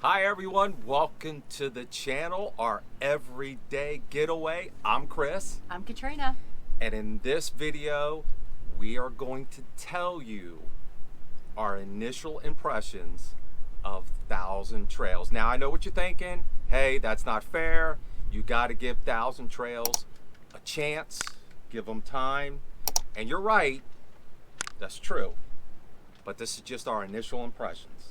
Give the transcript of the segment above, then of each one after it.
Hi everyone, welcome to the channel, our everyday getaway. I'm Chris. I'm Katrina. And in this video, we are going to tell you our initial impressions of Thousand Trails. Now I know what you're thinking. Hey, that's not fair. You got to give Thousand Trails a chance, give them time. And you're right, that's true. But this is just our initial impressions.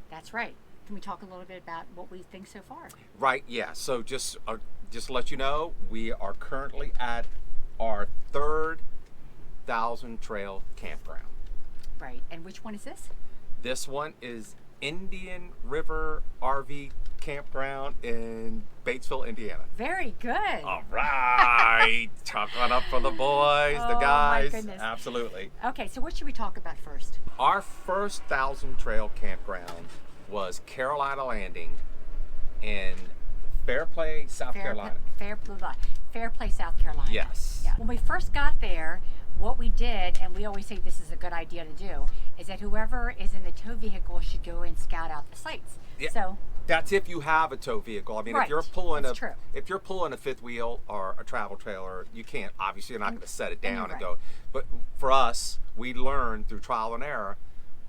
That's right. Can we talk a little bit about what we think so far? Right, yeah. So just to let you know, we are currently at our third Thousand Trail campground. Right. And which one is this? This one is Indian River RV Campground in Batesville, Indiana. Very good. All right. Chuck one up for the boys, the guys. My goodness. Absolutely. Okay, so what should we talk about first? Our first Thousand Trail campground was Carolina Landing in Fairplay, South Carolina. Fairplay, South Carolina. Yes. Yeah. When we first got there, what we did, and we always say this is a good idea to do, is that whoever is in the tow vehicle should go and scout out the sites. Yeah. So that's if you have a tow vehicle. I mean, right. if you're pulling true. If you're pulling a fifth wheel or a travel trailer, you can't. Obviously, you're not going to set it down and right. go. But for us, we learned through trial and error,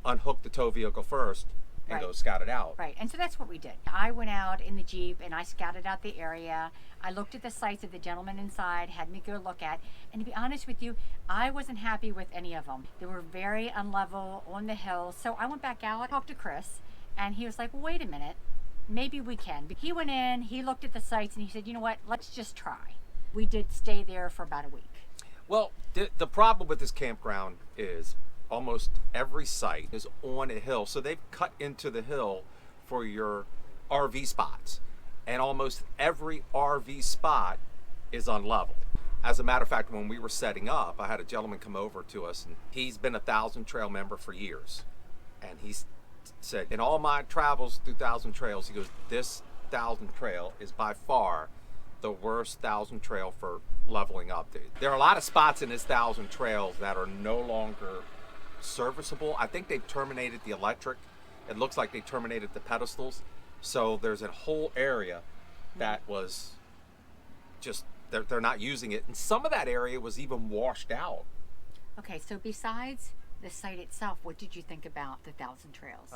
unhook the tow vehicle first and right. go scout it out. Right, and so that's what we did. I went out in the Jeep and I scouted out the area. I looked at the sites that the gentleman inside had me go look at. And to be honest with you, I wasn't happy with any of them. They were very unlevel on the hill. So I went back out, talked to Chris, and he was like, well, wait a minute, maybe we can. But he went in, he looked at the sites, and he said, you know what, let's just try. We did stay there for about a week. Well, the problem with this campground is almost every site is on a hill. So they've cut into the hill for your RV spots. And almost every RV spot is unlevel. As a matter of fact, when we were setting up, I had a gentleman come over to us, and he's been a Thousand Trail member for years. And he said, in all my travels through Thousand Trails, he goes, this Thousand Trail is by far the worst Thousand Trail for leveling up. There are a lot of spots in this Thousand Trails that are no longer serviceable. I think they've terminated the electric. It looks like they terminated the pedestals. So there's a whole area that was just, they're not using it. And some of that area was even washed out. Okay, so besides the site itself, what did you think about the Thousand Trails?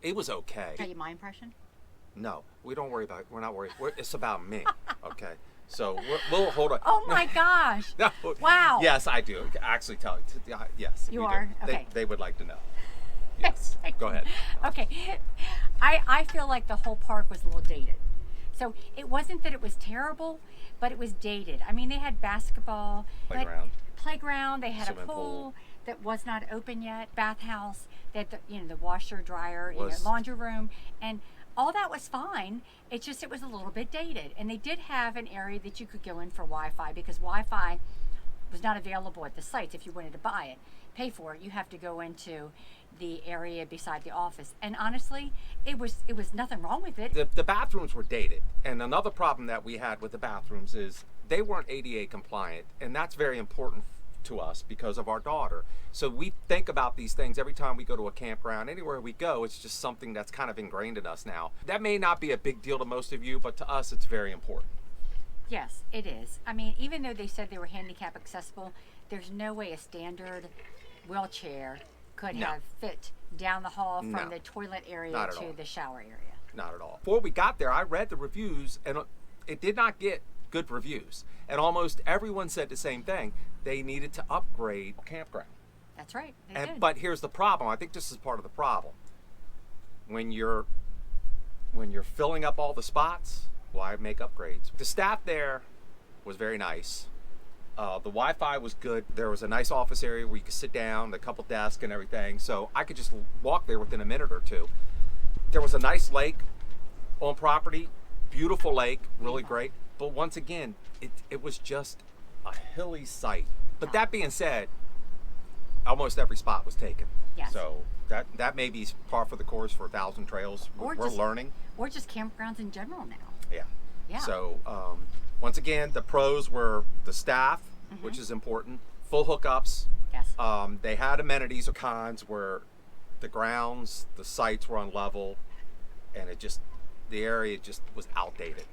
It was okay. Tell you my impression? No, we don't worry about it. We're not worried. It's about me. Okay. So we'll hold on. Oh my gosh. No. Wow. Yes, I do. Actually, tell it. Yes. You we are? do. Okay. They would like to know. Yes. Go ahead. Okay. I feel like the whole park was a little dated. So it wasn't that it was terrible, but it was dated. I mean, they had basketball, playground. They had Swimming a pool pool that was not open yet. Bathhouse. They had the washer, dryer, laundry room, and all that was fine. It's just it was a little bit dated. And they did have an area that you could go in for Wi-Fi because Wi-Fi was not available at the sites. If you wanted to buy it, pay for it, you have to go into the area beside the office. And honestly, it was nothing wrong with it. The bathrooms were dated. And another problem that we had with the bathrooms is they weren't ADA compliant. And that's very important to us because of our daughter. So we think about these things every time we go to a campground. Anywhere we go, it's just something that's kind of ingrained in us now. That may not be a big deal to most of you, but to us it's very important. Yes, it is. I mean, even though they said they were handicap accessible, there's no way a standard wheelchair could have fit down the hall from the toilet area to the shower area. Not at all. Before we got there, I read the reviews, and it did not get good reviews. And almost everyone said the same thing. They needed to upgrade campground. That's right. They did. But here's the problem. I think this is part of the problem. When you're filling up all the spots, why make upgrades? The staff there was very nice. The Wi-Fi was good. There was a nice office area where you could sit down, a couple desks and everything. So I could just walk there within a minute or two. There was a nice lake on property, beautiful lake, really great. But once again, it was just a hilly site. But that being said, almost every spot was taken. Yes. So that may be par for the course for Thousand Trails. We're learning. Or just campgrounds in general now. Yeah. Yeah. So once again, the pros were the staff, which is important, full hookups. Yes. They had amenities or cons where the grounds, the sites were unlevel, and the area just was outdated.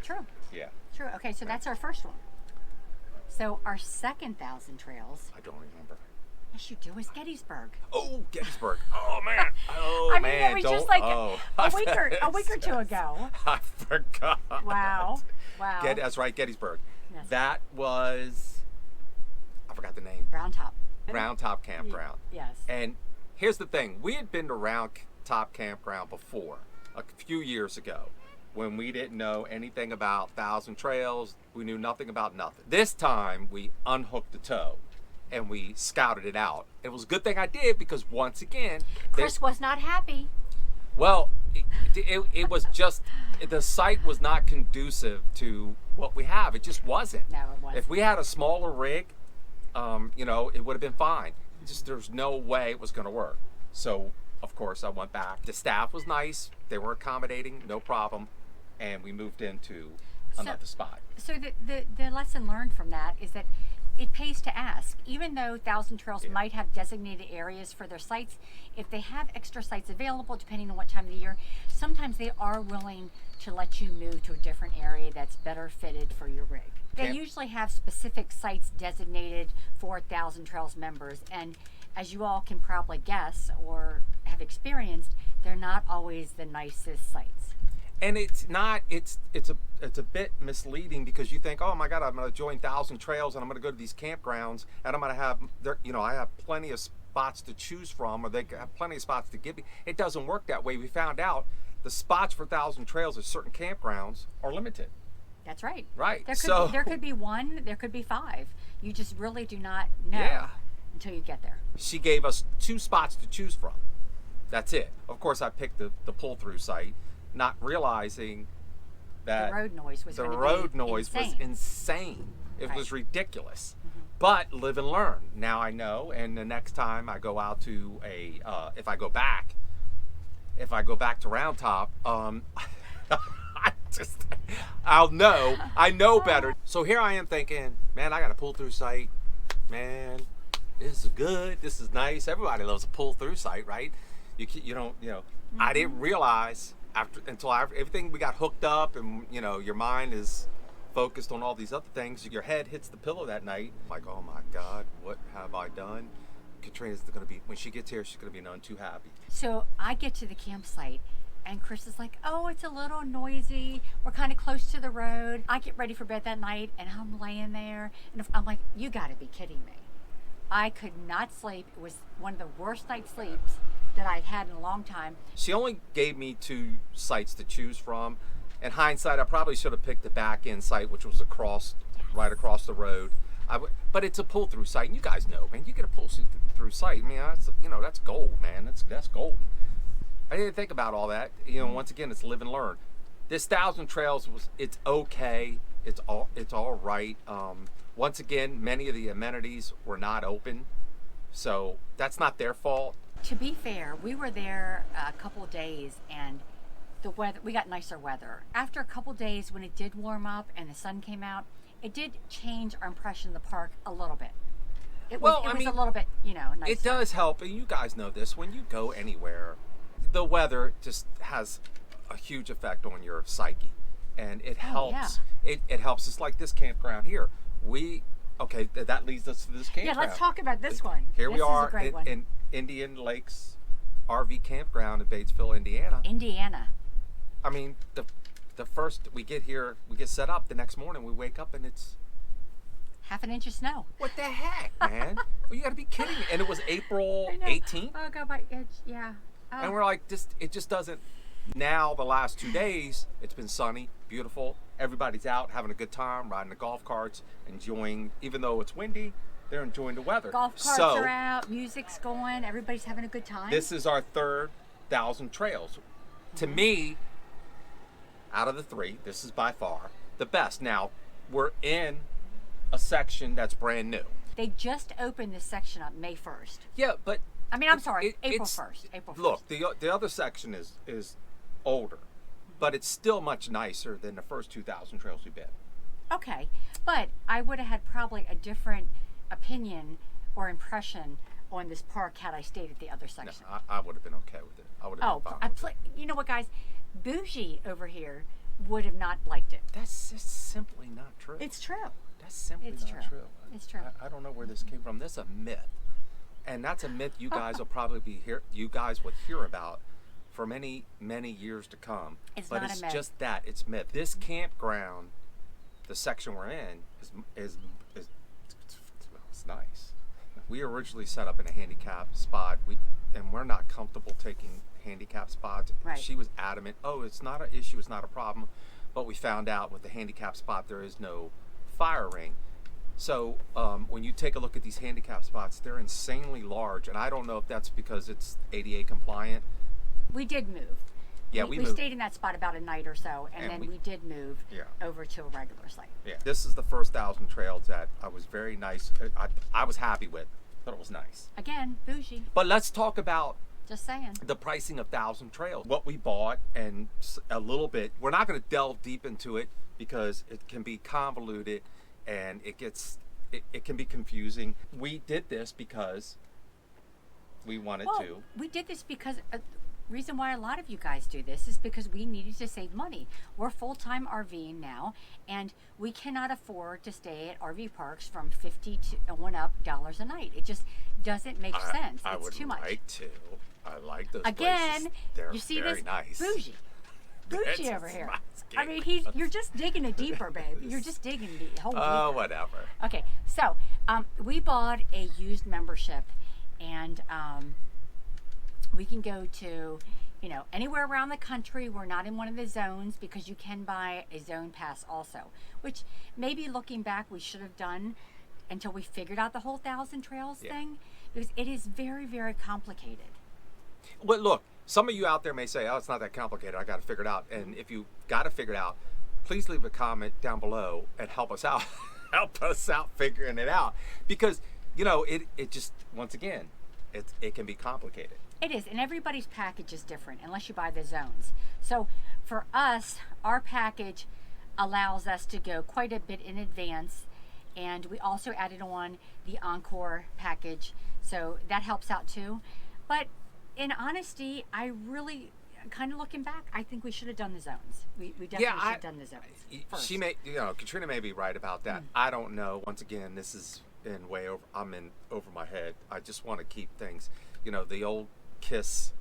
True. Yeah. True. Okay, so that's our first one. So our second 1,000 trails, I don't remember. yes you do, is Gettysburg. Oh, Gettysburg. Oh man. Oh I mean, man. it was don't, just like oh, a week or two ago. I forgot. Wow. Wow. That's right, Gettysburg. Yes. That was, I forgot the name. Round Top. Round Top Campground. Yes. And here's the thing, we had been to Round Top Campground before, a few years ago, when we didn't know anything about 1,000 Trails. We knew nothing about nothing. This time we unhooked the tow and we scouted it out. It was a good thing I did, because once again, Chris was not happy. well, it was just, the site was not conducive to what we have. It just wasn't. No, it wasn't. If we had a smaller rig, it would have been fine. Just there's no way it was going to work. So of course I went back. The staff was nice. They were accommodating, no problem, and we moved into another spot. So the lesson learned from that is that it pays to ask. Even though 1,000 Trails might have designated areas for their sites, if they have extra sites available, depending on what time of the year, sometimes they are willing to let you move to a different area that's better fitted for your rig. They usually have specific sites designated for 1,000 Trails members, and as you all can probably guess or have experienced, they're not always the nicest sites. And it's not. It's a bit misleading, because you think, oh my God, I'm going to join 1,000 Trails and I'm going to go to these campgrounds and I'm going to have, I have plenty of spots to choose from, or they have plenty of spots to give me. It doesn't work that way. We found out the spots for 1,000 Trails at certain campgrounds are limited. That's right. Right. There could be one. There could be 5. You just really do not know until you get there. She gave us 2 spots to choose from. That's it. Of course, I picked the pull-through site, not realizing that the road noise was insane. It was ridiculous. Mm-hmm. But live and learn. Now I know, and the next time I go out to if I go back to Round Top, I know better. So here I am thinking, man, I got a pull-through site. Man, this is good. This is nice. Everybody loves a pull-through site, right? Mm-hmm. I didn't realize until everything we got hooked up, and your mind is focused on all these other things. Your head hits the pillow that night, like, oh my God, what have I done? Katrina's gonna be, when she gets here, she's gonna be none too happy. So I get to the campsite and Chris is like, oh, it's a little noisy. We're kind of close to the road. I get ready for bed that night and I'm laying there and I'm like, you gotta be kidding me. I could not sleep. It was one of the worst night's sleeps that I'd had in a long time. She only gave me 2 sites to choose from. In hindsight, I probably should have picked the back end site, which was right across the road. But it's a pull-through site, and you guys know, man. You get a pull-through site, I mean, that's gold, man. That's golden. I didn't think about all that. Once again, it's live and learn. This 1,000 Trails it's okay. It's all right. Once again, many of the amenities were not open, so that's not their fault. To be fair, we were there a couple of days and the weather, we got nicer weather. After a couple of days, when it did warm up and the sun came out, it did change our impression of the park a little bit. It was a little bit, nicer. It does help, and you guys know this. When you go anywhere, the weather just has a huge effect on your psyche, and it helps. Yeah. It helps us, like this campground here. That leads us to this campground. Yeah, let's talk about this one. Here we are one. in Indian Lakes RV Campground in Batesville, Indiana. I mean, the first we get here, we get set up. The next morning, we wake up and it's half an inch of snow. What the heck, man? Well, you got to be kidding me! And it was April 18th. Oh God, my itch. Yeah. Oh. And we're like, it just doesn't. Now the last 2 days, it's been sunny, beautiful. Everybody's out having a good time, riding the golf carts, enjoying. Even though it's windy, they're enjoying the weather. Golf carts are out, music's going, everybody's having a good time. This is our third 1,000 Trails. To me, out of the 3, this is by far the best. Now, we're in a section that's brand new. They just opened this section up May 1st. Yeah, but April 1st. April 1st. Look, the other section is older, but it's still much nicer than the first 2,000 Trails we've been. Okay, but I would have had probably a different opinion or impression on this park had I stayed at the other No, section. I would have been okay with it. I would have Oh, been fine with it. you know what, guys? Bougie over here would have not liked it. That's just simply not true. It's true. That's simply It's not true. true. It's true. I don't know where this came from. This is a myth, and that's a myth you guys will probably be here. You guys will hear about for many, many years to come. It's not a myth. Just that it's myth. This campground, the section we're in, is it's nice. We originally set up in a handicap spot. And we're not comfortable taking handicap spots. Right. She was adamant. Oh, it's not an issue. It's not a problem. But we found out with the handicap spot there is no fire ring. So when you take a look at these handicap spots, they're insanely large, and I don't know if that's because it's ADA compliant. We did move. Yeah, we moved. stayed in that spot about a night or so, and then we did move over to a regular site. Yeah, this is the first 1,000 trails that I was very nice. I was happy with. Thought it was nice. Again, bougie. But let's talk about Just saying. the pricing of 1,000 trails. What we bought, and a little bit. We're not going to delve deep into it because it can be convoluted and it can be confusing. We did this because we wanted to. We did this because reason why a lot of you guys do this is because we needed to save money. We're full-time RVing now, and we cannot afford to stay at RV parks from $50 a night. It just doesn't make sense. I It's would too much. like to. I like those Again, places. They're you see very this nice. bougie That's over here. my I mean, skin. you're just digging it deeper, babe. You're just digging the whole. Oh, deeper. whatever. Okay, so we bought a used membership, and we can go to, anywhere around the country. We're not in one of the zones because you can buy a zone pass also, which maybe looking back we should have done until we figured out the whole 1,000 trails thing, because it is very, very complicated. Well, look, some of you out there may say, oh, it's not that complicated. I got to figure it out. And if you got to figure it out, please leave a comment down below and help us out. Help us out figuring it out. Because, it just, once again, it can be complicated. It is, and everybody's package is different unless you buy the zones. So for us, our package allows us to go quite a bit in advance, and we also added on the Encore package, so that helps out too. But in honesty, I really, kind of looking back, I think we should have done the zones. We definitely should have done the zones first. She may, Katrina may be right about that. I don't know. Once again, this is I'm in over my head. I just want to keep things, the old KISS,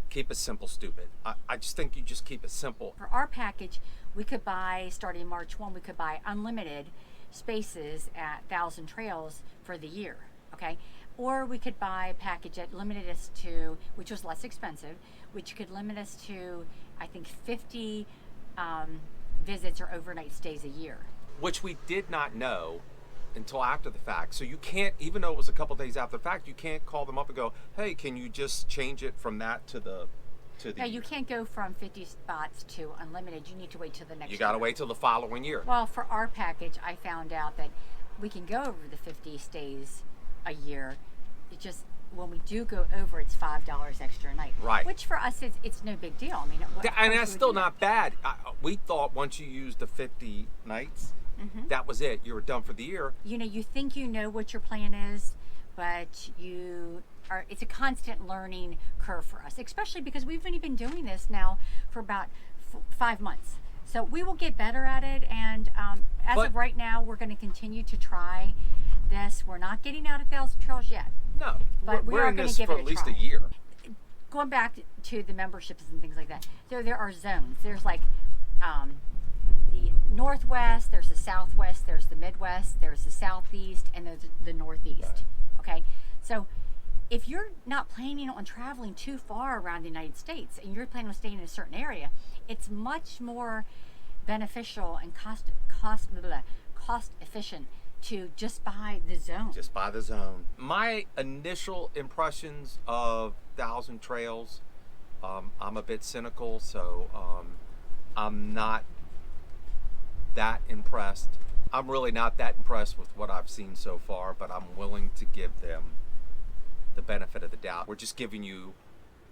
keep it simple, stupid. I just think you just keep it simple. For our package, we could buy, starting March 1, we could buy unlimited spaces at 1,000 trails for the year, okay? Or we could buy a package that limited us to, which was less expensive, which could limit us to, I think, 50 visits or overnight stays a year. Which we did not know until after the fact. So you can't, even though it was a couple days after the fact, you can't call them up and go, hey, can you just change it from that to the No, you can't go from 50 spots to unlimited. You need to wait till the next year. You got to wait till the following year. Well, for our package, I found out that we can go over the 50 stays a year. It just, when we do go over, it's $5 extra a night. Right. Which for us, it's no big deal. I mean, And that's still not bad. We thought once you used the 50 nights, that was it. You were done for the year. You think you know what your plan is, but it's a constant learning curve for us, especially because we've only been doing this now for about 5 months. So we will get better at it, and as of right now, we're going to continue to try this. We're not getting out of 1,000 trails yet. No, but we're in going this to give for it at least try. a year. Going back to the memberships and things like that, so there are zones. There's like the Northwest, there's the Southwest, there's the Midwest, there's the Southeast, and there's the Northeast. Right. Okay, so if you're not planning on traveling too far around the United States and you're planning on staying in a certain area, it's much more beneficial and cost efficient to just buy the zone. Just buy the zone. My initial impressions of 1,000 Trails, I'm a bit cynical, so I'm not that impressed. I'm really not that impressed with what I've seen so far, but I'm willing to give them the benefit of the doubt. We're just giving you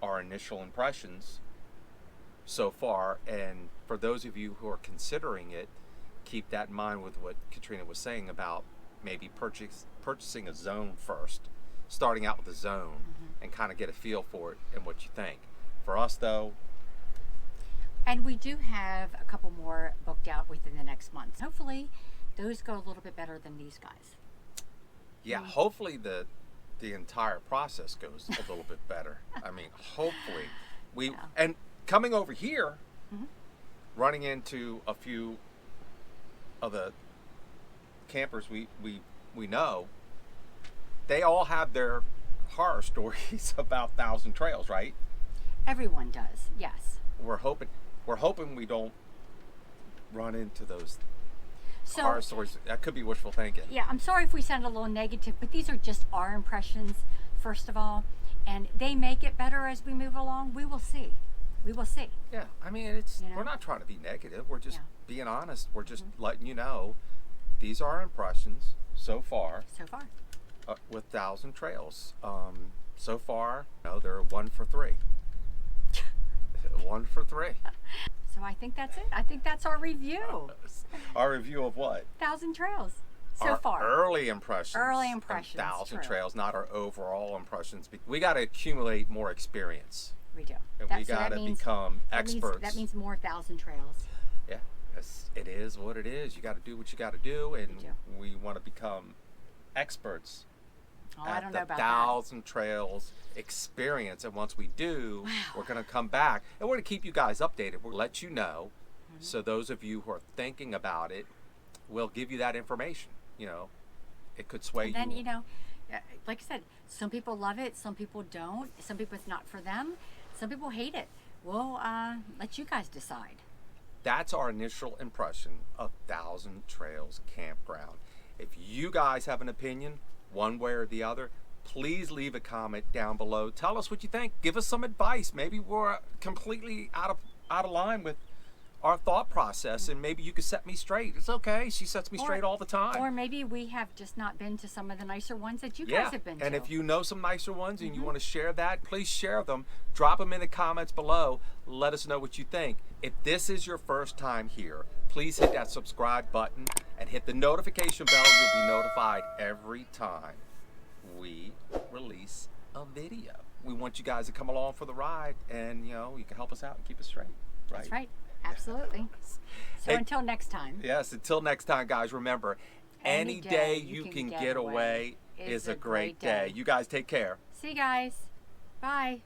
our initial impressions so far, and for those of you who are considering it, keep that in mind with what Katrina was saying about maybe purchasing a zone first starting out with a zone and kind of get a feel for it and what you think. For us, though, And we do have a couple more booked out within the next month. Hopefully, those go a little bit better than these guys. yeah, hopefully the entire process goes a little bit better. I mean, hopefully and coming over here, running into a few of the campers we know, they all have their horror stories about Thousand Trails, right? Everyone does, yes. We're hoping we don't run into those So, horror stories. That could be wishful thinking. yeah, I'm sorry if we sound a little negative, but these are just our impressions, first of all, and they may get better as we move along. We will see. We will see. Yeah, I mean, it's You know? we're not trying to be negative. We're just Yeah. being honest. We're just letting you know these are our impressions so far So far. with Thousand Trails. So far, they're 1 for 3. 1 for 3. So I think that's it. I think that's our review. Our review of what? Thousand Trails. So Our far. early impressions. Early of impressions, Thousand true. Trails, not our overall impressions. We got to accumulate more experience. We do. And we got to become experts. That means more Thousand Trails. Yeah, it is what it is. You got to do what you got to do, and do. we want to become experts Oh, I at don't the know about Thousand Trails experience. And once we do, we're going to come back and we're going to keep you guys updated. We'll let you know. So those of you who are thinking about it, we'll give you that information. It could sway that. And you. then, like I said, some people love it, some people don't. Some people it's not for them. Some people hate it. We'll let you guys decide. That's our initial impression of Thousand Trails Campground. If you guys have an opinion, one way or the other, please leave a comment down below. Tell us what you think. Give us some advice. Maybe we're completely out of line with our thought process, and maybe you could set me straight. It's okay. She sets me straight all the time. Or maybe we have just not been to some of the nicer ones that you guys have been to. And if you know some nicer ones and you want to share that, please share them. Drop them in the comments below. Let us know what you think. If this is your first time here, please hit that subscribe button and hit the notification bell. You'll be notified every time we release a video. We want you guys to come along for the ride, and you can help us out and keep us straight. Right? That's right. Absolutely. So Hey, until next time. Yes, until next time, guys, remember, any day you can get away is a great day. You guys take care. See you guys. Bye.